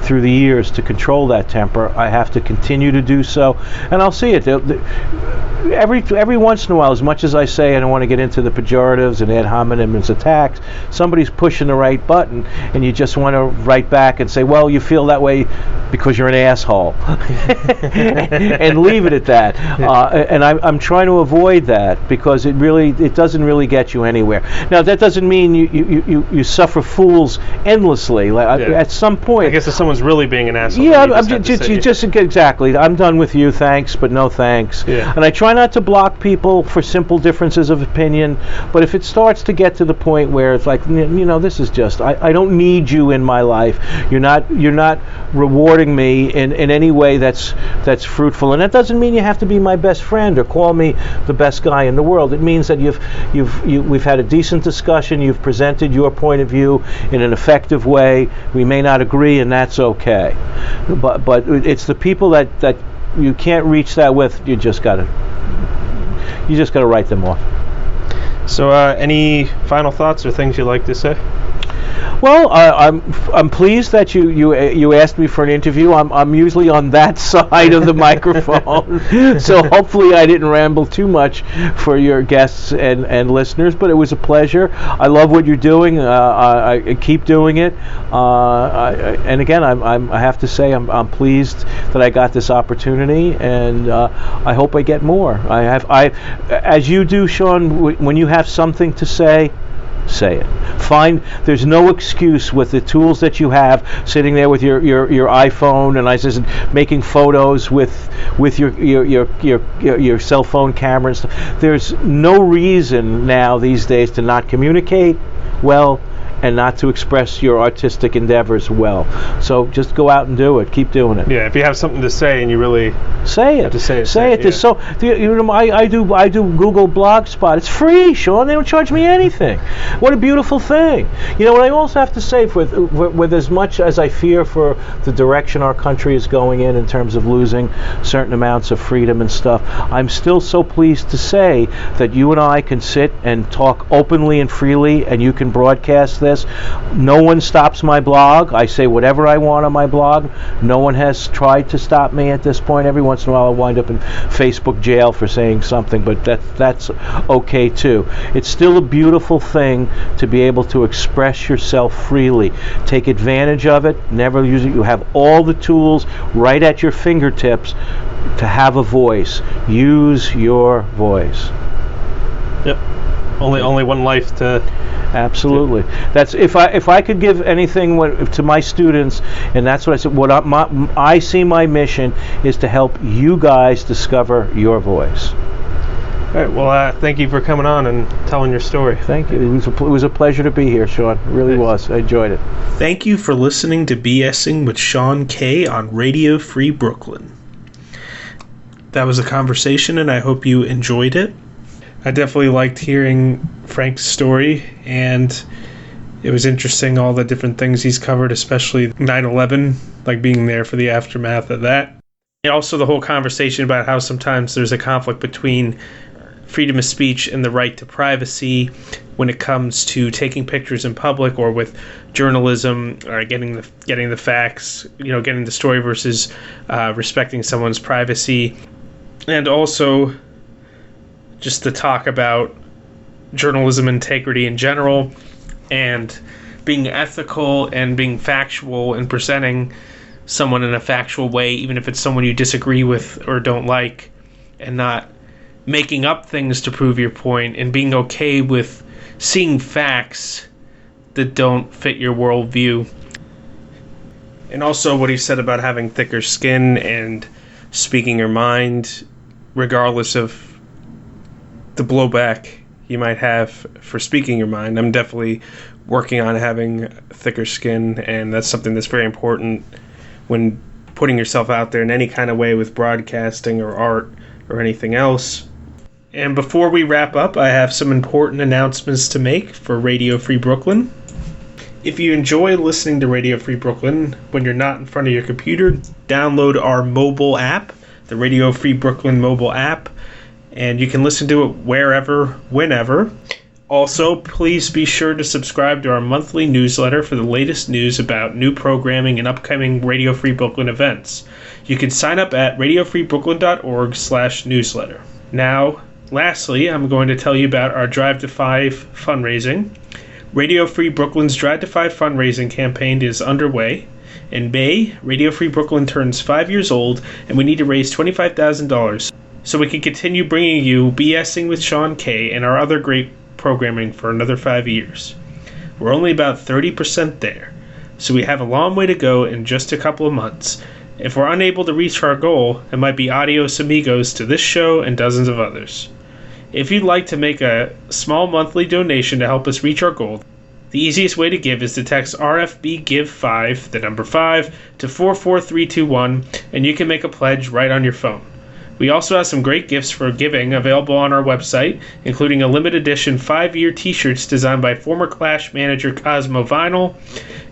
through the years to control that temper. I have to continue to do so, and I'll see it. Every once in a while, as much as I say I don't want to get into the pejoratives and ad hominem's attacks, somebody's pushing the right button, and you just want to write back and say, well, you feel that way because you're an asshole, and leave it at that. And I'm trying to avoid that, because it doesn't really get you anywhere. Now, that doesn't mean you suffer fools endlessly. At some point, I guess if someone's really being an asshole, exactly. I'm done with you, thanks, but no thanks. Yeah. And I try not to block people for simple differences of opinion, but if it starts to get to the point where it's like, this is just, I don't need you in my life. You're not rewarding me in any way that's fruitful, and that doesn't mean you have to be my best friend or call me the best guy in the world. It means that we've had a decent discussion. You've presented your point of view in an effective way. We may not agree, and that's okay. But it's the people that you can't reach that with. You just gotta write them off. So, any final thoughts or things you'd like to say? Well, I'm pleased that you asked me for an interview. I'm usually on that side of the microphone, so hopefully I didn't ramble too much for your guests and listeners. But it was a pleasure. I love what you're doing. I keep doing it. And again, I have to say I'm pleased that I got this opportunity, and I hope I get more. As you do, Sean. When you have something to say it. There's no excuse with the tools that you have, sitting there with your iPhone, and I said making photos with your cell phone camera and stuff. There's no reason now these days to not communicate well and not to express your artistic endeavors well. So just go out and do it. Keep doing it. Yeah, if you have something to say and you really say it, say it. Yeah. I do Google Blogspot. It's free, Sean. They don't charge me anything. What a beautiful thing. What I also have to say, with as much as I fear for the direction our country is going in terms of losing certain amounts of freedom and stuff, I'm still so pleased to say that you and I can sit and talk openly and freely, and you can broadcast this. this. No one stops my blog. I say whatever I want on my blog. No one has tried to stop me at this point. Every once in a while I wind up in Facebook jail for saying something, but that's okay too. It's still a beautiful thing to be able to express yourself freely. Take advantage of it. Never use it. You have all the tools right at your fingertips to have a voice. Use your voice. Yep. Only one life to. Absolutely. That's if I could give anything to my students, and that's what I said. What I see my mission is to help you guys discover your voice. All right. Well, thank you for coming on and telling your story. Thank you. It was a pleasure to be here, Sean. It really was. I enjoyed it. Thank you for listening to BSing with Sean K on Radio Free Brooklyn. That was a conversation, and I hope you enjoyed it. I definitely liked hearing Frank's story, and it was interesting all the different things he's covered, especially 9/11, like being there for the aftermath of that. And also the whole conversation about how sometimes there's a conflict between freedom of speech and the right to privacy when it comes to taking pictures in public or with journalism or getting the facts, getting the story versus respecting someone's privacy. And also just the talk about journalism integrity in general and being ethical and being factual and presenting someone in a factual way, even if it's someone you disagree with or don't like, and not making up things to prove your point, and being okay with seeing facts that don't fit your worldview. And also what he said about having thicker skin and speaking your mind regardless of the blowback you might have for speaking your mind. I'm definitely working on having thicker skin, and that's something that's very important when putting yourself out there in any kind of way with broadcasting or art or anything else. And before we wrap up, I have some important announcements to make for Radio Free Brooklyn. If you enjoy listening to Radio Free Brooklyn when you're not in front of your computer, download our mobile app, the Radio Free Brooklyn mobile app, and you can listen to it wherever, whenever. Also, please be sure to subscribe to our monthly newsletter for the latest news about new programming and upcoming Radio Free Brooklyn events. You can sign up at radiofreebrooklyn.org/newsletter. Now, lastly, I'm going to tell you about our Drive to 5 fundraising. Radio Free Brooklyn's Drive to 5 fundraising campaign is underway. In May, Radio Free Brooklyn turns 5 years old, and we need to raise $25,000 so we can continue bringing you BSing with Sean K and our other great programming for another 5 years. We're only about 30% there, so we have a long way to go in just a couple of months. If we're unable to reach our goal, it might be adios amigos to this show and dozens of others. If you'd like to make a small monthly donation to help us reach our goal, the easiest way to give is to text RFB Give 5, the number 5, to 44321, and you can make a pledge right on your phone. We also have some great gifts for giving available on our website, including a limited edition 5-year t-shirts designed by former Clash manager Cosmo Vinyl.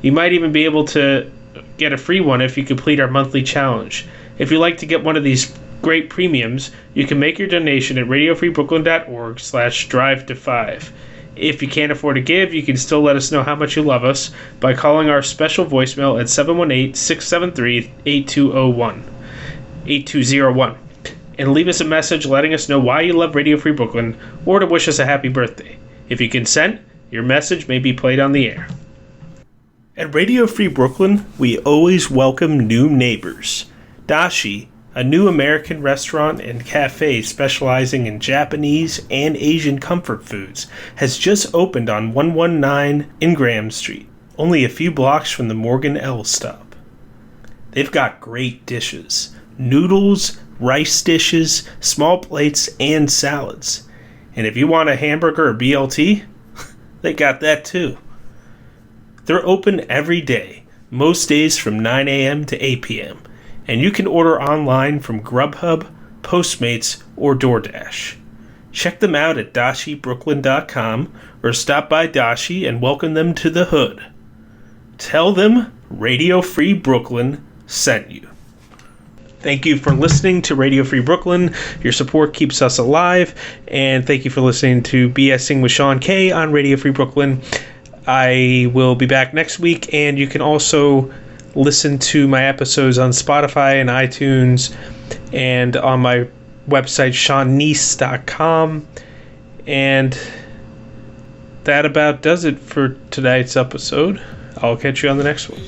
You might even be able to get a free one if you complete our monthly challenge. If you'd like to get one of these great premiums, you can make your donation at radiofreebrooklyn.org/drive-to-5. If you can't afford to give, you can still let us know how much you love us by calling our special voicemail at 718-673-8201 and leave us a message letting us know why you love Radio Free Brooklyn or to wish us a happy birthday. If you consent, your message may be played on the air. At Radio Free Brooklyn, we always welcome new neighbors. Dashi, a new American restaurant and cafe specializing in Japanese and Asian comfort foods, has just opened on 119 in Graham Street, only a few blocks from the Morgan L stop. They've got great dishes, noodles, rice dishes, small plates, and salads. And if you want a hamburger or BLT, they got that too. They're open every day, most days from 9 a.m. to 8 p.m., and you can order online from Grubhub, Postmates, or DoorDash. Check them out at dashibrooklyn.com or stop by Dashi and welcome them to the hood. Tell them Radio Free Brooklyn sent you. Thank you for listening to Radio Free Brooklyn. Your support keeps us alive. And thank you for listening to BSing with Sean K on Radio Free Brooklyn. I will be back next week, and you can also listen to my episodes on Spotify and iTunes and on my website, SeanKneese.com. And that about does it for tonight's episode. I'll catch you on the next one.